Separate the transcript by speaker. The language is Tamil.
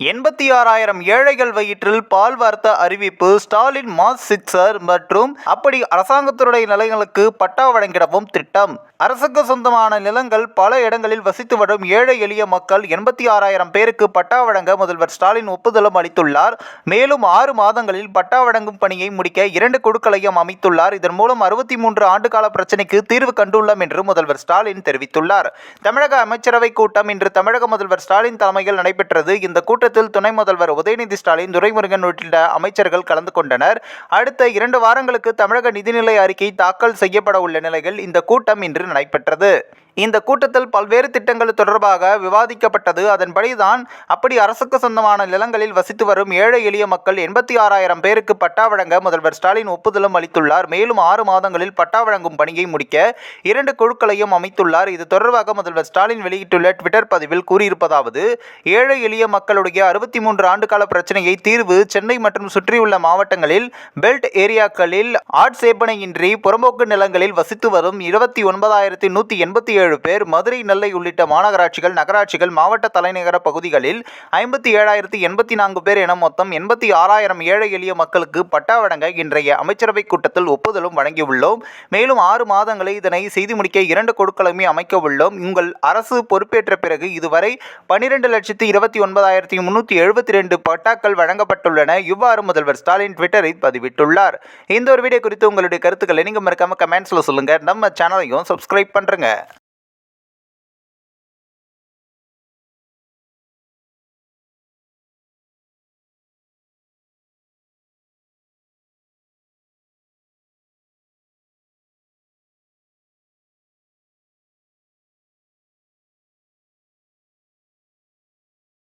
Speaker 1: 86,000 ஏழைகள் வயிற்றில் பால் வார்த்த அறிவிப்பு ஸ்டாலின் மாஸ் சிக்ஸர் மற்றும் அப்படி அரசாங்கத்துடைய நிலங்களுக்கு பட்டா வழங்கிடவும் திட்டம். அரசுக்கு சொந்தமான நிலங்கள் பல இடங்களில் வசித்து வரும் ஏழை எளிய மக்கள் 86,000 பேருக்கு பட்டா வழங்க முதல்வர் ஸ்டாலின் ஒப்புதலும் அளித்துள்ளார். மேலும் 6 மாதங்களில் பட்டா வழங்கும் பணியை முடிக்க 2 குழுக்களையும் அமைத்துள்ளார். இதன் மூலம் 63 ஆண்டுகால பிரச்சினைக்கு தீர்வு கண்டுள்ளோம் என்று முதல்வர் ஸ்டாலின் தெரிவித்துள்ளார். தமிழக அமைச்சரவை கூட்டம் இன்று தமிழக முதல்வர் ஸ்டாலின் தலைமையில் நடைபெற்றது. இந்த கூட்டத்தில் துணை முதல்வர் உதயநிதி ஸ்டாலின், துரைமுருகன் உள்ளிட்ட அமைச்சர்கள் கலந்து கொண்டனர். அடுத்த 2 வாரங்களுக்கு தமிழக நிதிநிலை அறிக்கை தாக்கல் செய்யப்பட உள்ள நிலையில் இந்த கூட்டம் இன்று நடைபெற்றது. இந்த கூட்டத்தில் பல்வேறு திட்டங்கள் தொடர்பாக விவாதிக்கப்பட்டது. அதன்படிதான் அப்படி அரசுக்கு சொந்தமான நிலங்களில் வசித்து வரும் ஏழை எளிய மக்கள் 86,000 பேருக்கு பட்டா வழங்க முதல்வர் ஸ்டாலின் ஒப்புதலும் அளித்துள்ளார். மேலும் 6 மாதங்களில் பட்டா வழங்கும் பணியை முடிக்க 2 குழுக்களையும் அமைத்துள்ளார். இது தொடர்பாக முதல்வர் ஸ்டாலின் வெளியிட்டுள்ள ட்விட்டர் பதிவில் கூறியிருப்பதாவது: ஏழை எளிய மக்களுடைய 63 ஆண்டுகால பிரச்சனையை தீர்வு சென்னை மற்றும் சுற்றியுள்ள மாவட்டங்களில் பெல்ட் ஏரியாக்களில் ஆட்சேபனையின்றி புறம்போக்கு நிலங்களில் வசித்து வரும் 29,187 பேர், மதுரை, நெல்லை உள்ளிட்ட மாநகராட்சிகள், நகராட்சிகள், மாவட்ட தலைநகர பகுதிகளில் 57,084 பேர் என மொத்தம் 86,000 ஏழை எளிய மக்களுக்கு பட்டா வழங்க இன்றைய அமைச்சரவை கூட்டத்தில் ஒப்புதலும் வழங்கியுள்ளோம். மேலும் 6 மாதங்களை இதனை செய்து முடிக்க 2 குழுக்களுமே அமைக்க உள்ளோம். உங்கள் அரசு பொறுப்பேற்ற பிறகு இதுவரை 12,29,372 பட்டாக்கள் வழங்கப்பட்டுள்ளன. இவ்வாறு முதல்வர் ஸ்டாலின் ட்விட்டரில் பதிவிட்டுள்ளார். இந்த ஒரு வீடியோ குறித்து உங்களுடைய கருத்துக்களை நீங்க மறக்காம கமெண்ட்ஸ்ல சொல்லுங்க. நம்ம சேனலையும் சப்ஸ்கிரைப் பண்றங்க.